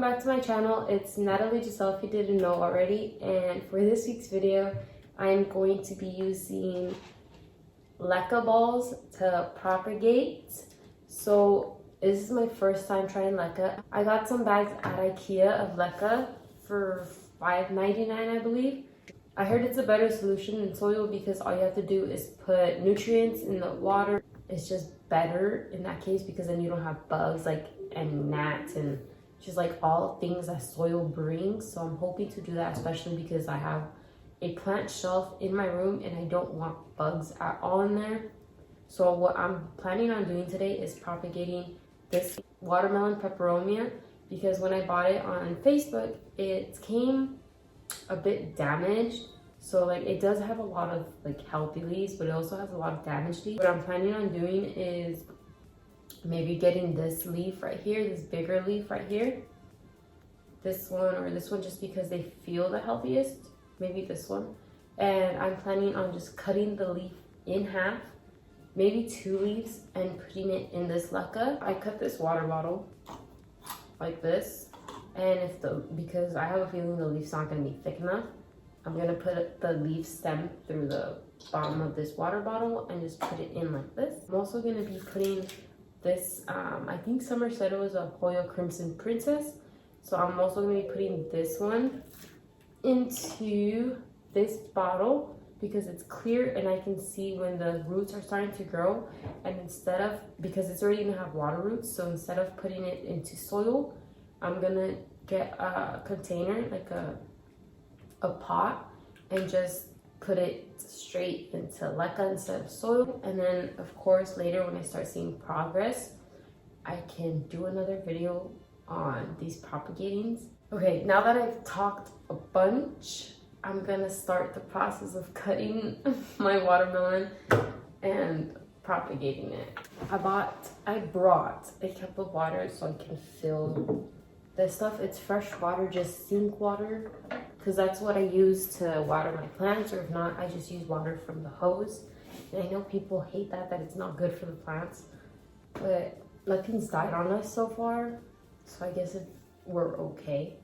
back to my channel. It's NatalieGisselle if you didn't know already, and for this week's video I'm going to be using leca balls to propagate. So this is my first time trying leca. I got some bags at IKEA of leca for $5.99 I believe. I heard it's a better solution than soil because all you have to do is put nutrients in the water. It's just better in that case because then you don't have bugs and gnats and just all things that soil brings. So I'm hoping to do that, especially because I have a plant shelf in my room and I don't want bugs at all in there. So what I'm planning on doing today is propagating this watermelon peperomia, because when I bought it on Facebook, it came a bit damaged. So it does have a lot of healthy leaves, but it also has a lot of damaged leaves. What I'm planning on doing is maybe getting this leaf right here, this bigger leaf right here, this one or this one, just because they feel the healthiest, maybe this one. And I'm planning on just cutting the leaf in half, maybe 2 leaves, and putting it in this leca. I cut this water bottle like this, and because I have a feeling the leaf's not going to be thick enough, I'm going to put the leaf stem through the bottom of this water bottle and just put it in like this. I'm also going to be putting this, I think Summer said it was a Royal Crimson Princess, so I'm also going to be putting this one into this bottle because it's clear and I can see when the roots are starting to grow. And because it's already going to have water roots, so instead of putting it into soil, I'm going to get a container, a pot, and just put it straight into leca instead of soil. And then of course later when I start seeing progress, I can do another video on these propagatings. Okay, now that I've talked a bunch, I'm gonna start the process of cutting my watermelon and propagating it. I brought a cup of water so I can fill this stuff. It's fresh water, just sink water, because that's what I use to water my plants, or if not, I just use water from the hose. And I know people hate that it's not good for the plants, but nothing's died on us so far, so I guess we're okay.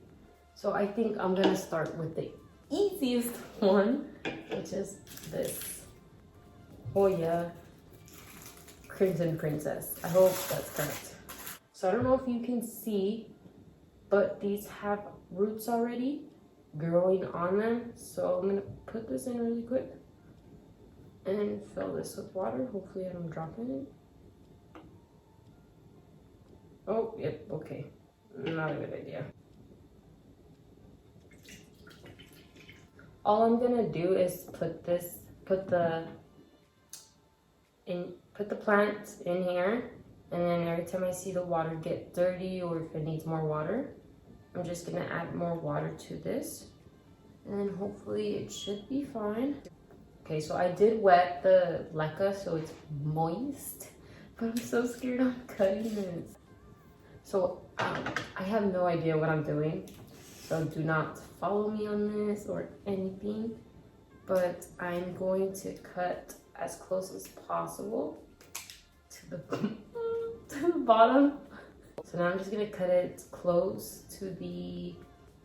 So I think I'm gonna start with the easiest one, which is this Royal Crimson Princess. I hope that's correct. So I don't know if you can see, but these have roots already growing on them. So I'm gonna put this in really quick and fill this with water. Hopefully I don't drop it. Oh, yep, okay. Not a good idea. All I'm gonna do is put the plant in here, and then every time I see the water get dirty or if it needs more water, I'm just gonna add more water to this, and then hopefully it should be fine. Okay, so I did wet the leca so it's moist, but I'm so scared on cutting this. So I have no idea what I'm doing, so do not follow me on this or anything, but I'm going to cut as close as possible to the bottom. So now I'm just gonna cut it close to the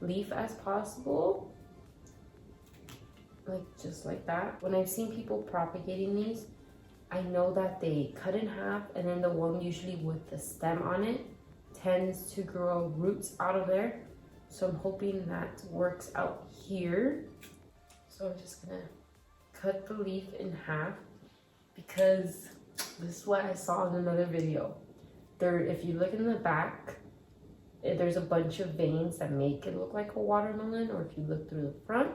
leaf as possible, just like that. When I've seen people propagating these, I know that they cut in half, and then the one usually with the stem on it tends to grow roots out of there. So I'm hoping that works out here. So I'm just gonna cut the leaf in half, because this is what I saw in another video. If you look in the back, there's a bunch of veins that make it look like a watermelon, or if you look through the front.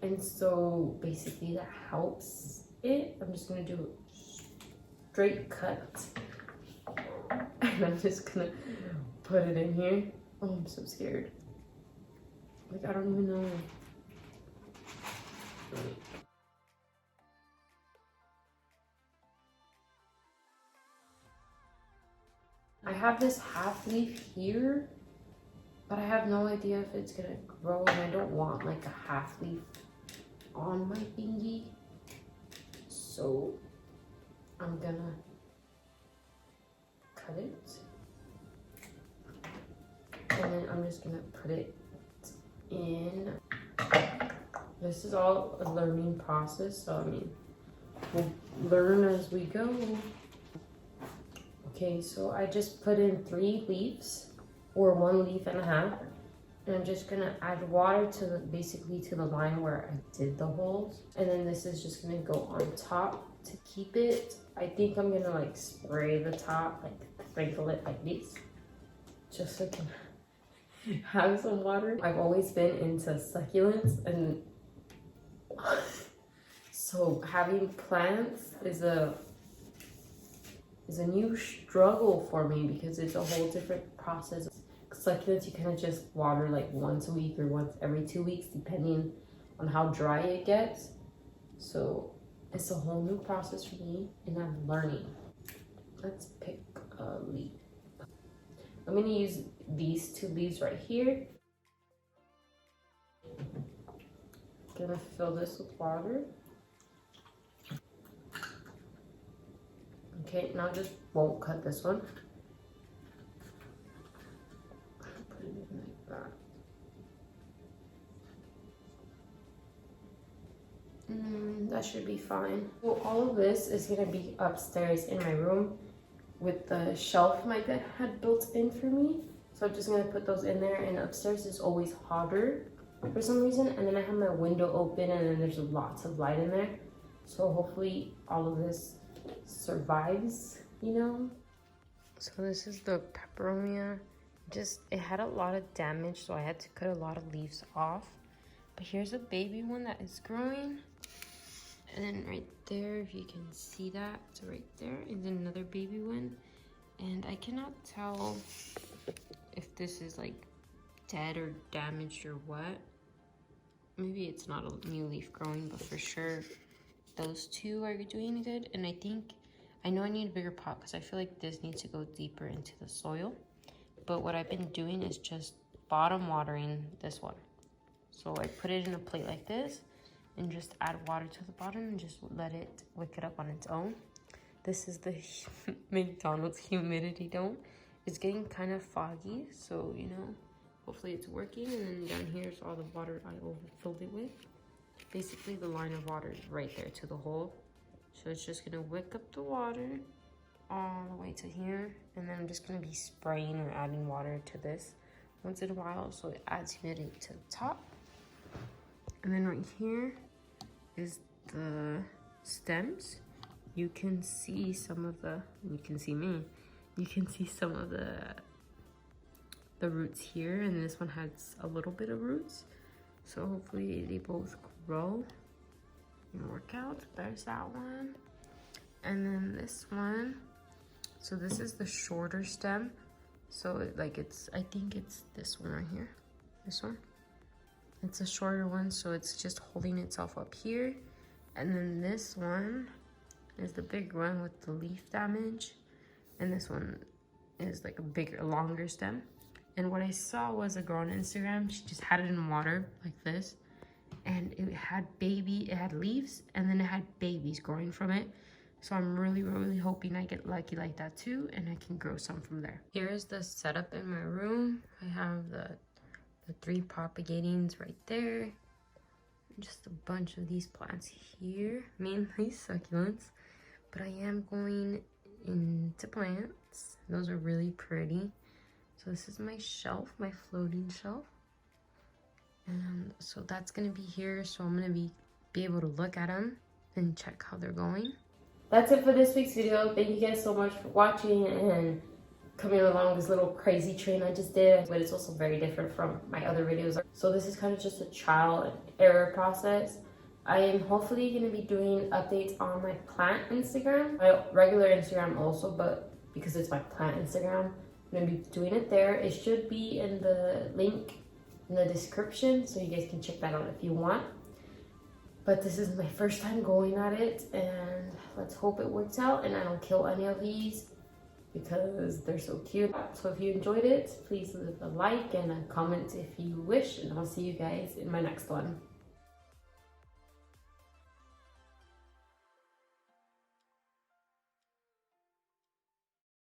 And so basically that helps it. I'm just gonna do a straight cut. And I'm just gonna put it in here. Oh, I'm so scared. I don't even know. I have this half leaf here, but I have no idea if it's gonna grow, and I don't want a half leaf on my thingy. So I'm gonna cut it, and then I'm just gonna put it in. This is all a learning process, so I mean, we'll learn as we go. Okay, so I just put in 3 leaves, or 1.5 leaves. And I'm just gonna add water to basically to the line where I did the holes. And then this is just gonna go on top to keep it. I think I'm gonna like spray the top, like sprinkle it like this, just so I can have some water. I've always been into succulents, and so having plants is a new struggle for me because it's a whole different process. Succulents you kind of just water like once a week or once every 2 weeks depending on how dry it gets. So it's a whole new process for me and I'm learning. Let's pick a leaf. I'm gonna use these 2 leaves right here. Gonna fill this with water. Okay, now just won't cut this one. Put it in like that. That should be fine. So all of this is gonna be upstairs in my room with the shelf my dad had built in for me. So I'm just gonna put those in there, and upstairs is always hotter for some reason. And then I have my window open and then there's lots of light in there. So hopefully all of this survives, you know. So this is the peperomia. It had a lot of damage, so I had to cut a lot of leaves off. But here's a baby one that is growing. And then right there, if you can see that, so right there is another baby one. And I cannot tell if this is like dead or damaged or what. Maybe it's not a new leaf growing, but for sure those 2 are doing good. And I know I need a bigger pot because I feel like this needs to go deeper into the soil. But what I've been doing is just bottom watering this one. So I put it in a plate like this and just add water to the bottom and just let it wick it up on its own. This is the McDonald's humidity dome. It's getting kind of foggy, so you know, hopefully it's working. And then down here is all the water I overfilled it with. Basically the line of water is right there to the hole. So it's just gonna wick up the water all the way to here. And then I'm just gonna be spraying or adding water to this once in a while so it adds humidity to the top. And then right here is the stems. You can see some of the, you can see me. You can see some of the roots here, and this one has a little bit of roots. So hopefully they both grow and work out. There's that one. And then this one. So this is the shorter stem. So I think it's this one right here. This one. It's a shorter one, so it's just holding itself up here. And then this one is the big one with the leaf damage. And this one is like a bigger, longer stem. And what I saw was a girl on Instagram, she just had it in water like this. And it had leaves, and then it had babies growing from it. So I'm really, really hoping I get lucky like that too, and I can grow some from there. Here's the setup in my room. I have the 3 propagatings right there. Just a bunch of these plants here, mainly succulents. But I am going into plants. Those are really pretty. So this is my shelf, my floating shelf. And so that's gonna be here. So I'm gonna be able to look at them and check how they're going. That's it for this week's video. Thank you guys so much for watching and coming along this little crazy train I just did. But it's also very different from my other videos. So this is kind of just a trial and error process. I am hopefully going to be doing updates on my plant Instagram, my regular Instagram also, but because it's my plant Instagram, I'm going to be doing it there. It should be in the link in the description, so you guys can check that out if you want. But this is my first time going at it, and let's hope it works out and I don't kill any of these because they're so cute. So if you enjoyed it, please leave a like and a comment if you wish, and I'll see you guys in my next one.